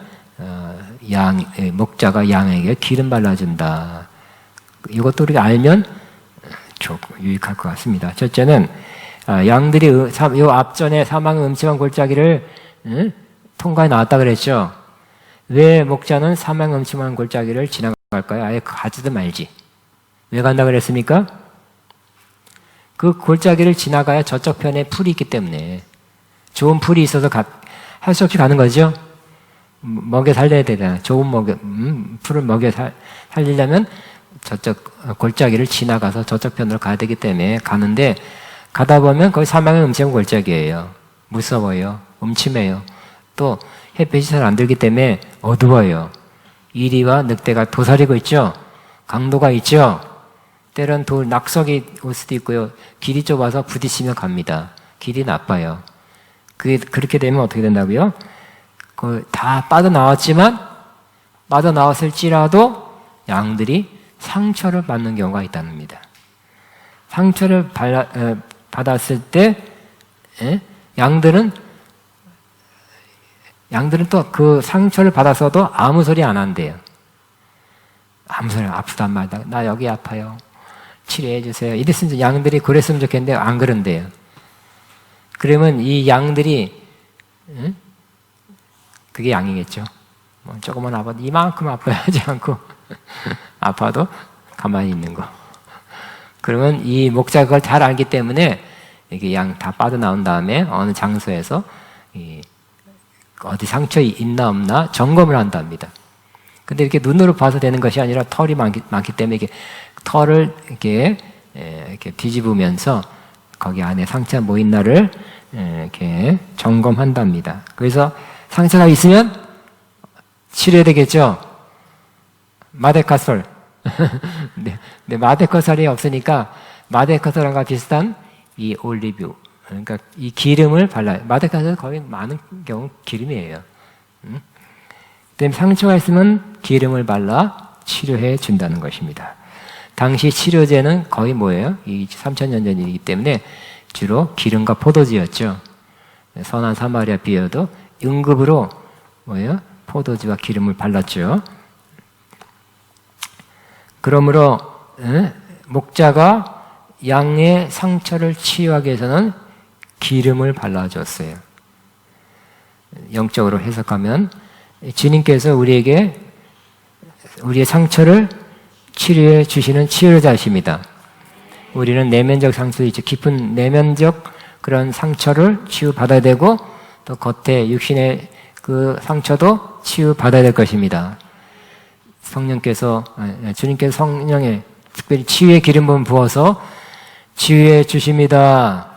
목자가 양에게 기름 발라준다. 이것도 우리가 알면 조금 유익할 것 같습니다. 첫째는 양들이 요 앞전에 사망의 음침한 골짜기를 통과해 나왔다 그랬죠. 왜 목자는 사망의 음침한 골짜기를 지나갈까요? 아예 가지도 말지. 왜 간다 그랬습니까? 그 골짜기를 지나가야 저쪽 편에 풀이 있기 때문에 좋은 풀이 있어서 할 수 없이 가는 거죠. 먹여 살려야 되잖아요. 좋은 풀을 먹여 살리려면 저쪽 골짜기를 지나가서 저쪽 편으로 가야 되기 때문에 가는데 가다 보면 거기 사망의 음침한 골짜기예요. 무서워요. 음침해요. 또 햇빛이 잘 안 들기 때문에 어두워요. 이리와 늑대가 도사리고 있죠. 강도가 있죠. 때론 낙석이 올 수도 있고요. 길이 좁아서 부딪히며 갑니다. 길이 나빠요. 그렇게 되면 어떻게 된다고요? 다 빠져나왔을지라도 양들이 상처를 받는 경우가 있답니다. 상처를 받았을 때 양들은 또 그 상처를 받아서도 아무 소리 안 한대요. 아무 소리 아프단 말이다. 나 여기 아파요. 치료해 주세요. 이랬으면 양들이 그랬으면 좋겠는데 안 그런대요. 그러면 이 양들이 그게 양이겠죠. 조금만 아파도 이만큼 아파하지 않고 아파도 가만히 있는 거. 그러면 이 목자가 그걸 잘 알기 때문에 이게 양 다 빠져나온 다음에 어느 장소에서 어디 상처 있나 없나 점검을 한답니다. 근데 이렇게 눈으로 봐서 되는 것이 아니라 털이 많기 때문에 이게 털을 이렇게 뒤집으면서 거기 안에 상처가 뭐 있나를 이렇게 점검한답니다. 그래서 상처가 있으면 치료해야 되겠죠? 마데카솔. 네, 마데카솔이 없으니까 마데카솔과 비슷한 이 올리브, 그러니까 이 기름을 발라요. 마데카솔은 거의 많은 경우 기름이에요. 그다음에 상처가 있으면 기름을 발라 치료해 준다는 것입니다. 당시 치료제는 거의 뭐예요? 이 3000년 전이기 때문에 주로 기름과 포도주였죠. 선한 사마리아 비어도 응급으로 뭐예요? 포도주와 기름을 발랐죠. 그러므로 목자가 양의 상처를 치유하기 위해서는 기름을 발라줬어요. 영적으로 해석하면 주님께서 우리에게 우리의 상처를 치료해 주시는 치료자이십니다. 우리는 내면적 상처 있죠. 깊은 내면적 그런 상처를 치유받아야 되고 또 겉에 육신의 그 상처도 치유받아야 될 것입니다. 주님께서 성령의 특별히 치유의 기름 부음 부어서 치유해 주십니다.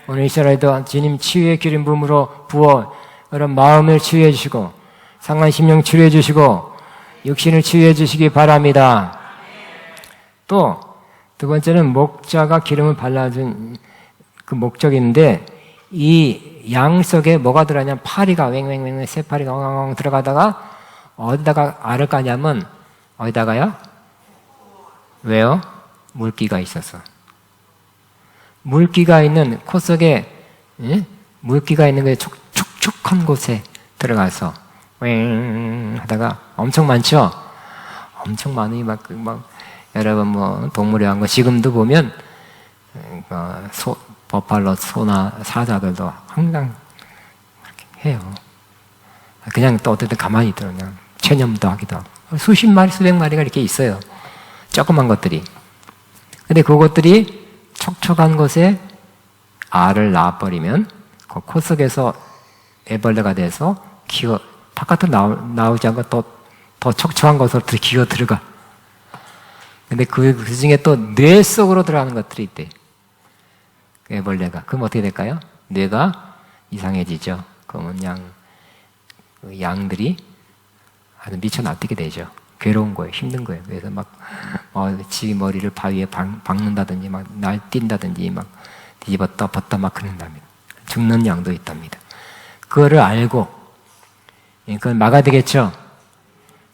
오늘 이 시간에도 주님 치유의 기름 부음으로 부어 여러분 마음을 치유해 주시고 상한 심령 치유해 주시고 육신을 치유해 주시기 바랍니다. 또 두 번째는 목자가 기름을 발라준 그 목적인데 이 양 속에 뭐가 들어가냐면 파리가 왱왱왱 새 파리가 엉엉 들어가다가 어디다가 알을 까냐면 어디다가요? 왜요? 물기가 있어서. 물기가 있는 코 속에 물기가 있는 게 촉촉 축축한 곳에 들어가서 왱 하다가 엄청 많죠? 엄청 많으니 막 여러분 뭐 동물의 왕국 지금도 보면 버팔로 소나 사자들도 항상 그렇게 해요. 그냥 또 어쨌든 가만히 있더라고요. 그냥 체념도 하기도 하고. 수십 마리, 수백 마리가 이렇게 있어요. 조그만 것들이. 근데 그것들이 촉촉한 곳에 알을 낳아버리면 그 코 속에서 애벌레가 돼서 바깥으로 나오지 않고 더 촉촉한 곳으로 기어 들어가. 근데 그 중에 또 뇌 속으로 들어가는 것들이 있대. 애벌레가. 그럼 어떻게 될까요? 뇌가 이상해지죠. 그러면 양들이 아주 미쳐 날뛰게 되죠. 괴로운 거예요. 힘든 거예요. 그래서 지 머리를 바위에 박는다든지 막 날뛴다든지 막 뒤집었다 벗다 막 그런답니다. 죽는 양도 있답니다. 그거를 알고 그건 막아야 되겠죠.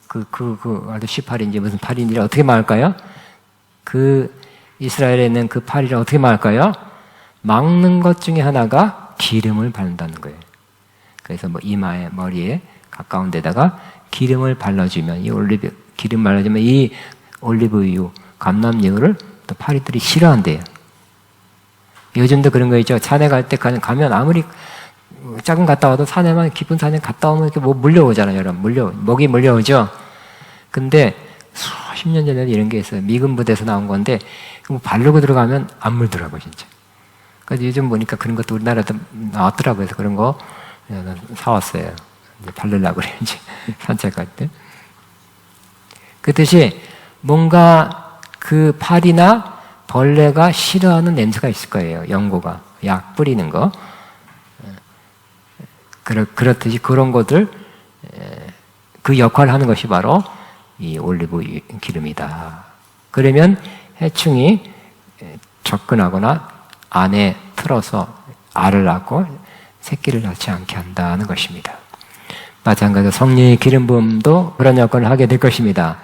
그 18인지 무슨 8인지 어떻게 막을까요? 그 이스라엘에 있는 그 8일을 어떻게 막을까요? 막는 것 중에 하나가 기름을 바른다는 거예요. 그래서 이마에 머리에 가까운 데다가 기름을 발라주면 기름 발라주면 이 올리브유, 감람유를 또 파리들이 싫어한대요. 요즘도 그런 거 있죠. 산에 갈 때 가면 아무리 작은 갔다 와도 산에만 깊은 산에 갔다 오면 이렇게 물려오잖아요, 여러분. 먹이 물려오죠. 근데 수십 년 전에도 이런 게 있어요. 미군 부대에서 나온 건데 바르고 들어가면 안 물더라고요, 진짜. 그래서 요즘 보니까 그런 것도 우리나라도 나왔더라고요. 그래서 그런 거 사왔어요. 이제 바르려고 그래요, 이제 산책할 때. 그 뜻이 뭔가 그 파리나 벌레가 싫어하는 냄새가 있을 거예요. 연고가. 약 뿌리는 거. 그렇듯이 그런 것들, 그 역할을 하는 것이 바로 이 올리브 기름이다. 그러면 해충이 접근하거나 안에 틀어서 알을 낳고 새끼를 낳지 않게 한다는 것입니다. 마찬가지로 성령의 기름 부음도 그런 역할을 하게 될 것입니다.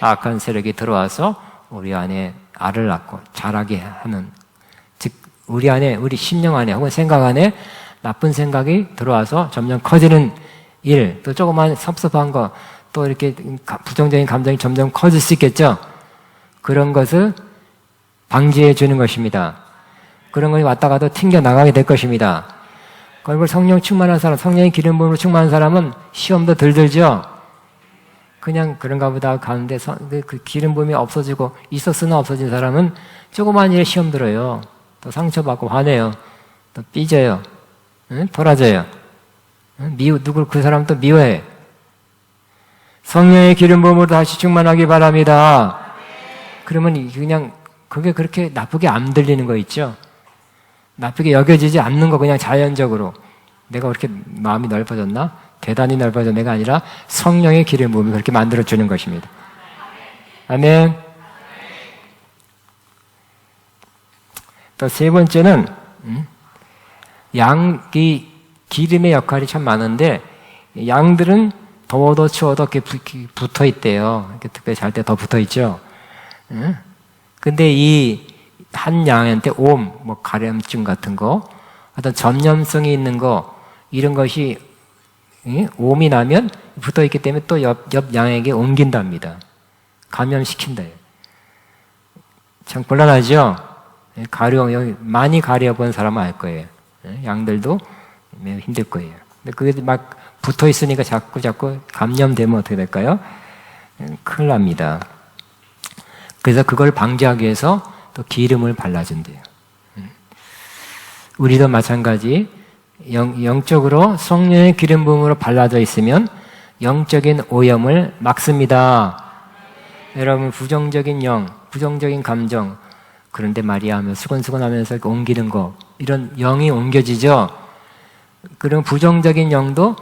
악한 세력이 들어와서 우리 안에 알을 낳고 자라게 하는, 즉 우리 심령 안에 혹은 생각 안에 나쁜 생각이 들어와서 점점 커지는 일, 또 조그만 섭섭한 거, 또 이렇게 부정적인 감정이 점점 커질 수 있겠죠. 그런 것을 방지해 주는 것입니다. 그런 것이 왔다 가도 튕겨 나가게 될 것입니다. 그리고 성령 충만한 사람, 성령의 기름 부음으로 충만한 사람은 시험도 덜 들죠. 그냥 그런가 보다 가는데 그 기름 부음이 없어지고 있었으나 없어진 사람은 조그만 일에 시험 들어요. 또 상처받고 화내요. 또 삐져요. 돌아져요. 그 사람 또 미워해. 성령의 기름 부음으로 다시 충만하기 바랍니다. 그러면 그냥 그게 그렇게 나쁘게 안 들리는 거 있죠. 나쁘게 여겨지지 않는 거, 그냥 자연적으로. 내가 그렇게 마음이 넓어졌나? 대단히 넓어진 내가 아니라 성령의 기름 부음이 그렇게 만들어주는 것입니다. 아멘. 또 세 번째는 이 기름의 역할이 참 많은데, 양들은 더워도 추워도 이렇게 붙어 있대요. 특별히 잘 때 더 붙어 있죠. 근데 이 한 양한테 가려움증 같은 거, 어떤 전염성이 있는 거, 이런 것이 옴이 나면 붙어 있기 때문에 또 옆 양에게 옮긴답니다. 감염시킨다. 참 곤란하죠? 많이 가려본 사람은 알 거예요. 양들도 힘들 거예요. 근데 그게 막 붙어 있으니까 자꾸 감염되면 어떻게 될까요? 큰일 납니다. 그래서 그걸 방지하기 위해서 또 기름을 발라준대요. 우리도 마찬가지 영적으로 성령의 기름 부음으로 발라져 있으면 영적인 오염을 막습니다. 여러분, 부정적인 부정적인 감정, 그런데 말이야 하며 수근수근하면서 옮기는 거, 이런 영이 옮겨지죠. 그런 부정적인 영도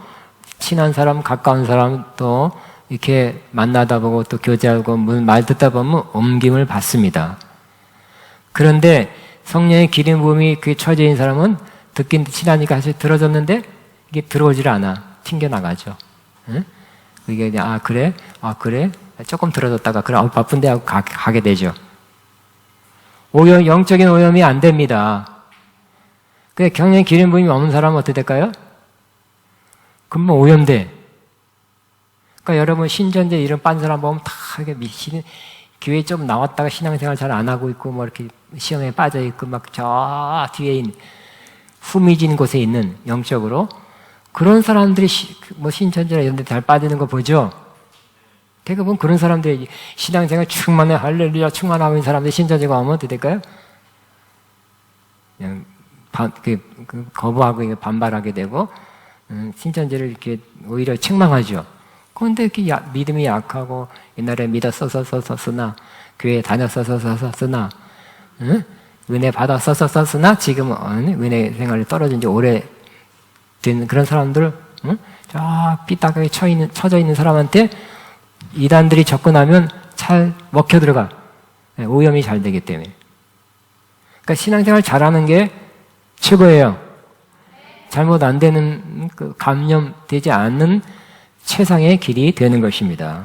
친한 사람, 가까운 사람 또 이렇게 만나다 보고 또 교제하고 말 듣다 보면 옮김을 받습니다. 그런데 성령의 기름 부음이 그게 처져 있는 사람은 듣긴 친하니까 사실 들어졌는데 이게 들어오질 않아. 튕겨나가죠. 응? 그게 그냥 그래? 조금 들어졌다가 그래 바쁜데 하고 가게 되죠. 영적인 오염이 안 됩니다. 근데 성령의 기름 부음이 없는 사람은 어떻게 될까요? 금방 오염돼. 그러니까 여러분 신천지 이런 빤사람 보면 다 이게 미치는 교회 좀 나왔다가 신앙생활 잘 안 하고 있고 뭐 이렇게 시험에 빠져 있고 막 저 뒤에 있는 후미진 곳에 있는 영적으로 그런 사람들이 뭐 신천지나 이런 데 잘 빠지는 거 보죠? 대부분 그런 사람들이 신앙생활 충만해 할렐루야 충만하고 있는 사람들이 신천지가 오면 어떻게 될까요? 그냥 거부하고 반발하게 되고 신천지를 이렇게 오히려 책망하죠. 그런데 이렇게 믿음이 약하고 옛날에 믿었었으나 교회 다녔었으나 은혜 받았었으나 지금은 은혜 생활이 떨어진 지 오래된 그런 사람들 저 삐딱하게 처져 있는 사람한테 이단들이 접근하면 잘 먹혀 들어가. 오염이 잘 되기 때문에. 그러니까 신앙생활 잘하는 게 최고예요. 잘못 안 되는 감염되지 않는 최상의 길이 되는 것입니다.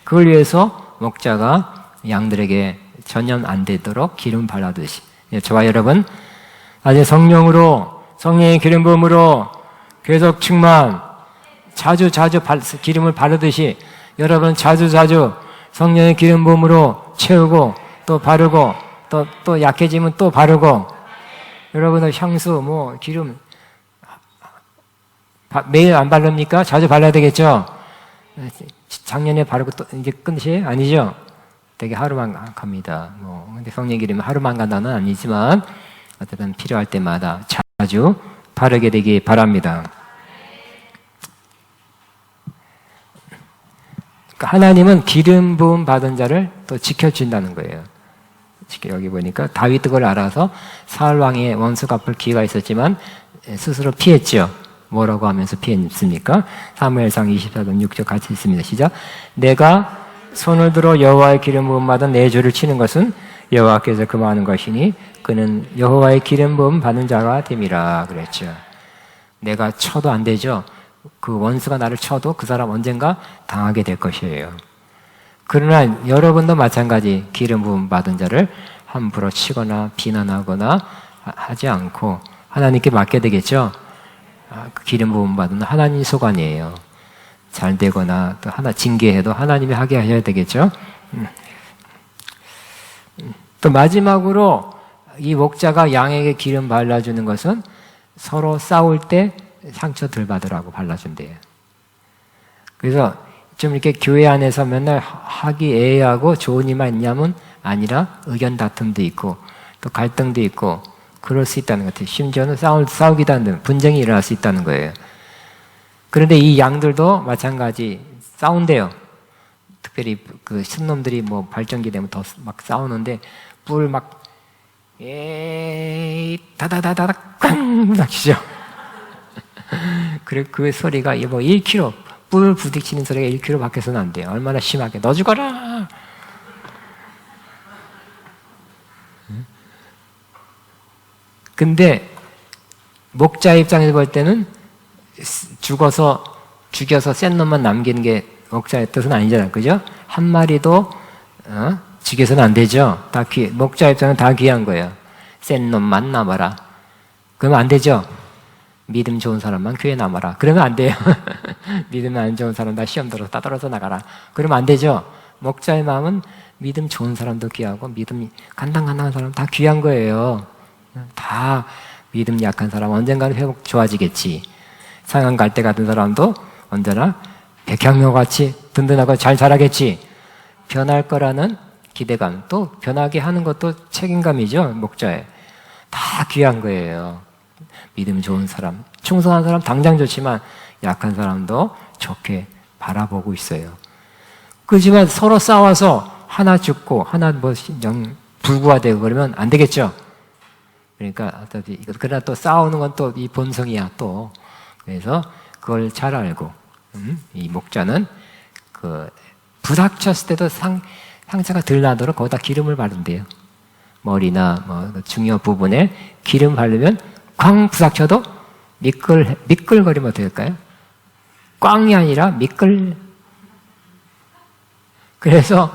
그걸 위해서 목자가 양들에게 전염 안 되도록 기름 발라듯이 저와 여러분 아직 성령의 기름 부음으로 계속 충만 자주 기름을 바르듯이 여러분 자주 성령의 기름 부음으로 채우고 또 바르고 또 약해지면 또 바르고 여러분의 향수 뭐 기름 매일 안 바릅니까? 자주 발라야 되겠죠? 작년에 바르고 또 이제 끝이 아니죠? 되게 하루만 갑니다. 근데 성령 기름은 하루만 간다는 아니지만 어쨌든 필요할 때마다 자주 바르게 되기 바랍니다. 하나님은 기름 부음 받은 자를 또 지켜준다는 거예요. 여기 보니까 다윗 그걸 알아서 사울 왕의 원수 갚을 기회가 있었지만 스스로 피했죠. 뭐라고 하면서 피했습니까? 사무엘상 24장 6절 같이 있습니다. 시작. 내가 손을 들어 여호와의 기름 부음 받은 내 주를 치는 것은 여호와께서 금하는 것이니 그는 여호와의 기름 부음 받은 자가 됨이라 그랬죠. 내가 쳐도 안 되죠. 그 원수가 나를 쳐도 그 사람 언젠가 당하게 될 것이에요. 그러나 여러분도 마찬가지 기름 부음 받은 자를 함부로 치거나 비난하거나 하지 않고 하나님께 맡게 되겠죠. 그 기름 부음 받은 하나님 소관이에요. 잘 되거나 또 하나 징계해도 하나님이 하게 하셔야 되겠죠. 또 마지막으로 이 목자가 양에게 기름 발라주는 것은 서로 싸울 때 상처 덜 받으라고 발라준대요. 그래서 좀 이렇게 교회 안에서 맨날 화기애애하고 좋은 일만 있냐면 아니라 의견 다툼도 있고 또 갈등도 있고 그럴 수 있다는 것 같아요. 심지어는 싸우기도 하는 분쟁이 일어날 수 있다는 거예요. 그런데 이 양들도 마찬가지 싸운대요. 특별히 그 신놈들이 뭐 발전기 되면 더 막 싸우는데 뿔 막 에이 다다다다다 꽝 나시죠. 그래 그 소리가 뭐 1km 뿔 부딪히는 소리가 1km 밖에서는 안 돼요. 얼마나 심하게 너 죽어라. 근데 목자 입장에서 볼 때는 죽여서 센 놈만 남기는 게 목자의 뜻은 아니잖아요. 그죠? 한 마리도 죽여서는 안 되죠. 목자 입장은 다 귀한 거예요. 센 놈만 남아라. 그러면 안 되죠. 믿음 좋은 사람만 교회 남아라. 그러면 안 돼요. 믿음 안 좋은 사람 다 시험 들어서 따돌아서 나가라. 그러면 안 되죠. 목자의 마음은 믿음 좋은 사람도 귀하고 믿음 간당간당한 사람 다 귀한 거예요. 다 믿음 약한 사람 언젠가는 회복 좋아지겠지. 상한 갈대 같은 사람도 언제나 백향묘같이 든든하고 잘 자라겠지. 변할 거라는 기대감, 또 변하게 하는 것도 책임감이죠. 목자에. 다 귀한 거예요. 믿음 좋은 사람, 충성한 사람 당장 좋지만 약한 사람도 좋게 바라보고 있어요. 그렇지만 서로 싸워서 하나 죽고 하나 뭐 불구화되고 그러면 안 되겠죠. 그러니까 그러나 또 싸우는 건 또 이 본성이야 또. 그래서 그걸 잘 알고 이 목자는 그 부닥쳤을 때도 상처가 덜 나도록 거기다 기름을 바른대요. 머리나 뭐 중요 부분에 기름 바르면 쾅 부닥쳐도 미끌거리면 될까요? 꽝이 아니라 미끌. 그래서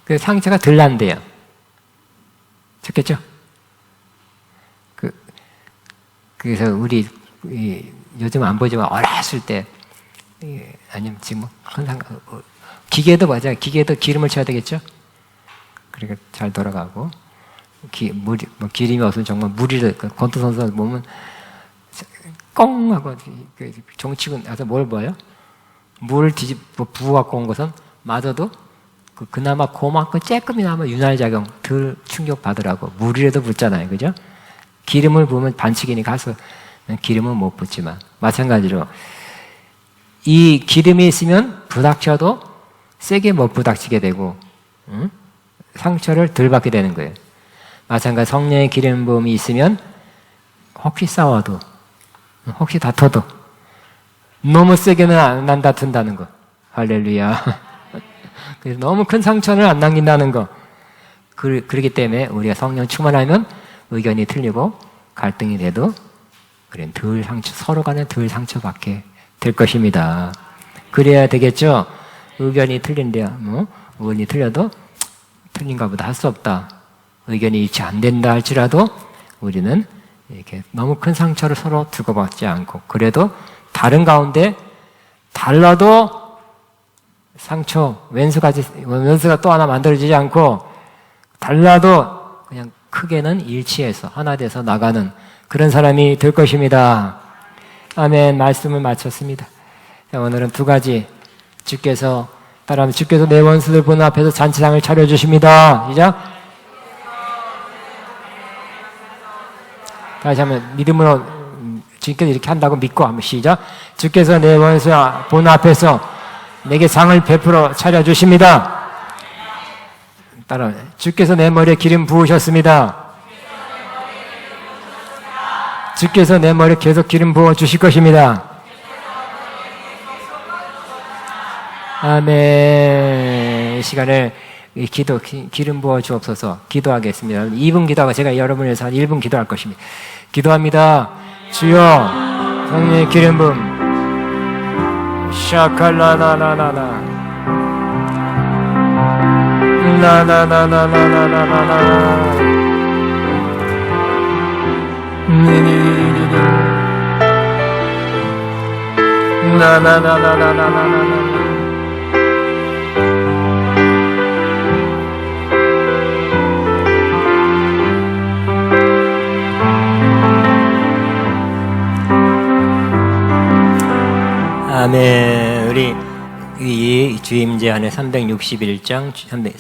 그 상처가 덜 난대요. 좋겠죠? 그래서 우리 요즘 안 보지만 어렸을 때 아니면 지금 기계도 맞아요. 기계도 기름을 쳐야 되겠죠. 그러니까 잘 돌아가고 기름이 없으면 정말 물이 권투 선수 보면 꽁 하고 종치고 나서 뭘 봐요? 물 부어갖고 온 것은 마저도 그나마 고만큼 쬐끔이나마 윤활작용 덜 충격 받으라고 물이라도 붓잖아요, 그죠? 기름을 부으면 반칙이니 가서 기름은 못 붓지만 마찬가지로 이 기름이 있으면 부닥쳐도 세게 못 부닥치게 되고 상처를 덜 받게 되는 거예요. 마찬가지 성령의 기름 부음이 있으면 혹시 싸워도 혹시 다퉈도 너무 세게는 안 다툰다는 거. 할렐루야. 그래서 너무 큰 상처를 안 남긴다는 거. 그렇기 때문에 우리가 성령 충만하면 의견이 틀리고 갈등이 돼도 그래 서로 간에 덜 상처받게 될 것입니다. 그래야 되겠죠. 의견이 틀린데요. 의견이 틀려도 틀린가 보다 할 수 없다. 의견이 일치 안 된다 할지라도 우리는 이렇게 너무 큰 상처를 서로 주고받지 않고 그래도 다른 가운데 달라도 상처 왼수가 또 하나 만들어지지 않고 달라도 그냥 크게는 일치해서 하나 돼서 나가는 그런 사람이 될 것입니다. 아멘. 말씀을 마쳤습니다. 자, 오늘은 두 가지 주께서 따라하면 주께서 내 원수들 보는 앞에서 잔치상을 차려주십니다. 시작. 다시 한번 믿음으로 주께서 이렇게 한다고 믿고 한번 시작. 주께서 내 원수 보는 앞에서 내게 상을 베풀어 차려주십니다. 따라 주께서 내 머리에 기름 부으셨습니다. 주께서 내 머리에 계속 기름 부어 주실 것입니다. 아멘. 이 시간에 기름 부어 주옵소서. 기도하겠습니다. 2분 기도하고 제가 여러분을 위해서 한 1분 기도할 것입니다. 기도합니다. 주여 성령의 기름 부음 샤칼라나나나나 나나나나나나나나 나나나나나나나나 아멘. 우리 이 주임제 안에 361장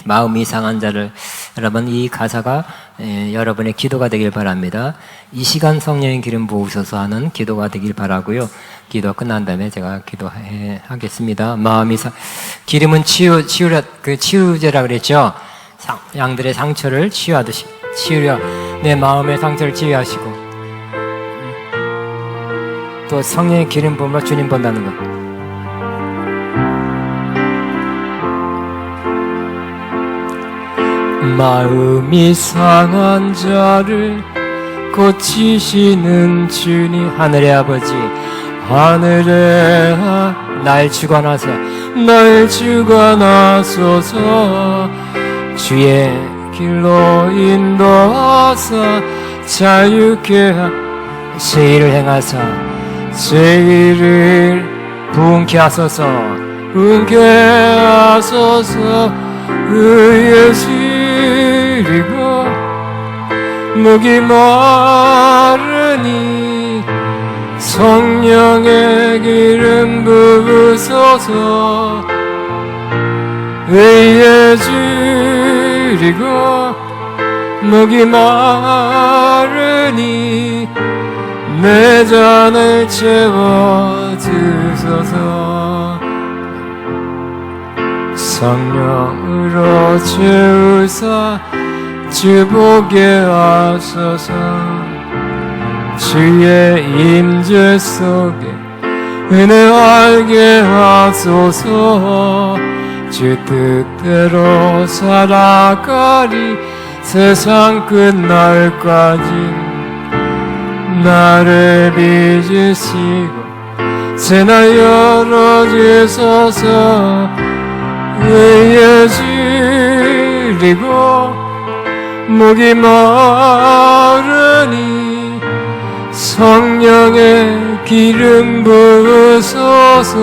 마음이 상한 자를 여러분 이 가사가 여러분의 기도가 되길 바랍니다. 이 시간 성령의 기름 부으셔서 하는 기도가 되길 바라고요. 기도 끝난 다음에 제가 기도하겠습니다. 기름은 치유제라 그랬죠. 양들의 상처를 치유하듯이 치유려 내 마음의 상처를 치유하시고 또 성령의 기름 부음으로 주님 본다는 것. 마음이 상한 자를 고치시는 주님 하늘의 아버지 하늘에 날 주관하소서 주의 길로 인도하사 자유케 세일을 행하사 죄를 부은케 하소서 의에 시리고 목이 마르니 성령의 기름 부으소서 의에 시리고 목이 마르니 내 잔을 채워주소서 성령으로 채우사 주보게 하소서 주의 임재 속에 은혜 알게 하소서 주 뜻대로 살아가리 세상 끝날까지 나를 빚으시고 새나 열어주소서 의에 시리고 목이 마르니 성령의 기름 부으소서.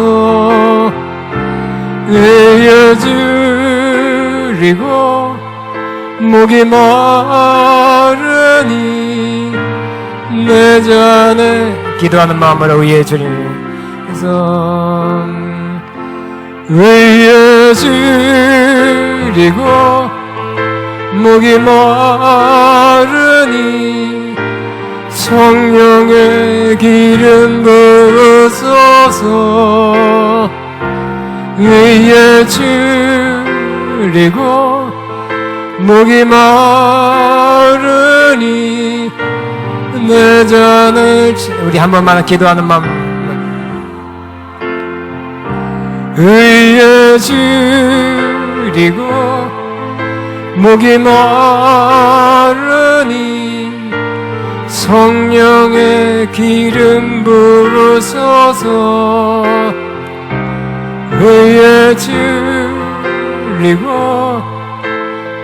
의여 줄이고 목이 마르니 내 잔에 기도하는 마음으로 의여 줄이소. 의여 줄이고 목이 마르니 성령의 기름 부으소서. 의여 줄이고 목이 마르니 내 잔을 우리 한 번만 기도하는 마음. 의여 줄이고 목이 마르니 성령의 기름 부으소서. 의여 줄이고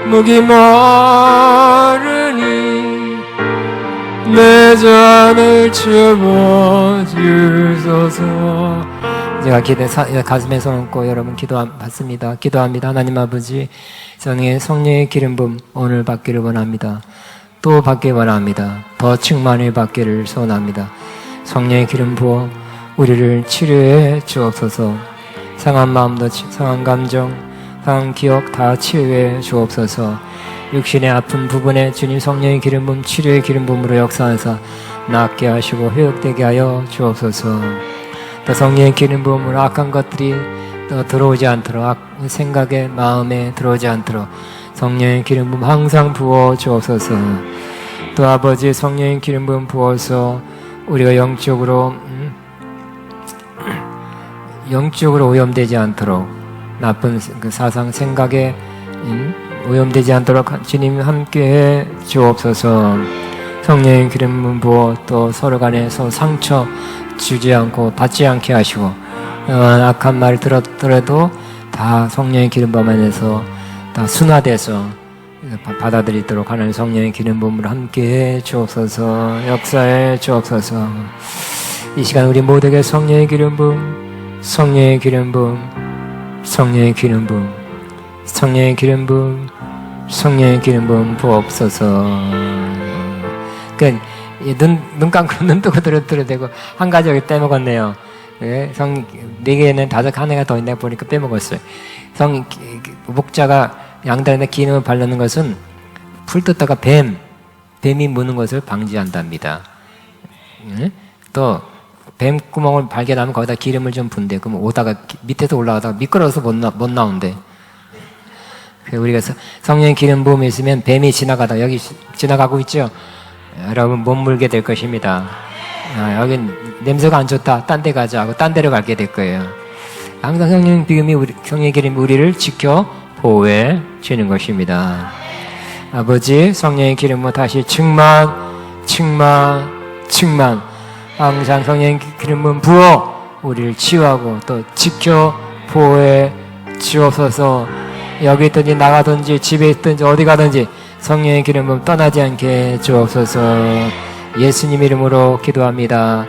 목이 마르니 내 잔을 채워주소서. 제가 가슴에 손 얹고 여러분 받습니다. 기도합니다. 하나님 아버지, 성령의 기름 부음 오늘 받기를 원합니다. 또 받기 원합니다. 더 충만히 받기를 소원합니다. 성령의 기름 부어 우리를 치료해 주옵소서. 상한 마음도, 상한 감정, 상한 기억 다 치유해 주옵소서. 육신의 아픈 부분에 주님 성령의 기름 부음, 치료의 기름 부음으로 역사하사 낫게 하시고 회복되게 하여 주옵소서. 또 성령의 기름 부음으로 악한 것들이 또 들어오지 않도록, 생각에 마음에 들어오지 않도록 성령의 기름 부음 항상 부어 주옵소서. 또 아버지 성령의 기름 부음 부어서 우리가 영적으로 오염되지 않도록, 나쁜 그 사상 생각에 오염되지 않도록 주님 함께해 주옵소서. 성령의 기름 부어 또 서로 간에서 상처 주지 않고 받지 않게 하시고, 악한 말을 들었더라도 다 성령의 기름 부음 안에서 다 순화돼서 받아들이도록 하는 성령의 기름 부음으로 함께해 주옵소서. 역사해 주옵소서. 이 시간 우리 모두에게 성령의 기름 부음, 성령의 기름 부음, 성령의 기름 부음, 성령의 기름 부음, 성령의 기름 부음 부옵소서. 눈 감고 눈 뜨고 들어도 되고, 한 가지 여기 빼먹었네요. 네 개는 하나가 더 있나 보니까 빼먹었어요. 목자가 양다리에 기름을 바르는 것은 풀 뜯다가 뱀이 무는 것을 방지한답니다. 또 뱀 구멍을 발견하면 거기다 기름을 좀 붓대. 그럼 오다가 밑에서 올라가다가 미끄러워서 못 나온대. 우리가 성령의 기름 부음이 있으면 뱀이 지나가다 여기 지나가고 있죠. 여러분 못 물게 될 것입니다. 여기 냄새가 안 좋다, 딴 데 가자 하고 딴 데로 가게 될 거예요. 항상 성령의 기름이 우리를 지켜 보호해 주는 것입니다. 아버지, 성령의 기름으로 다시 충만, 항상 성령의 기름은 부어 우리를 치유하고 또 지켜 보호해 주옵소서. 여기 있든지 나가든지 집에 있든지 어디 가든지 성령의 기름은 떠나지 않게 주옵소서. 예수님 이름으로 기도합니다.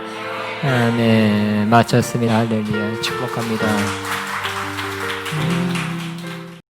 아멘. 마쳤습니다. 할렐루야. 축복합니다.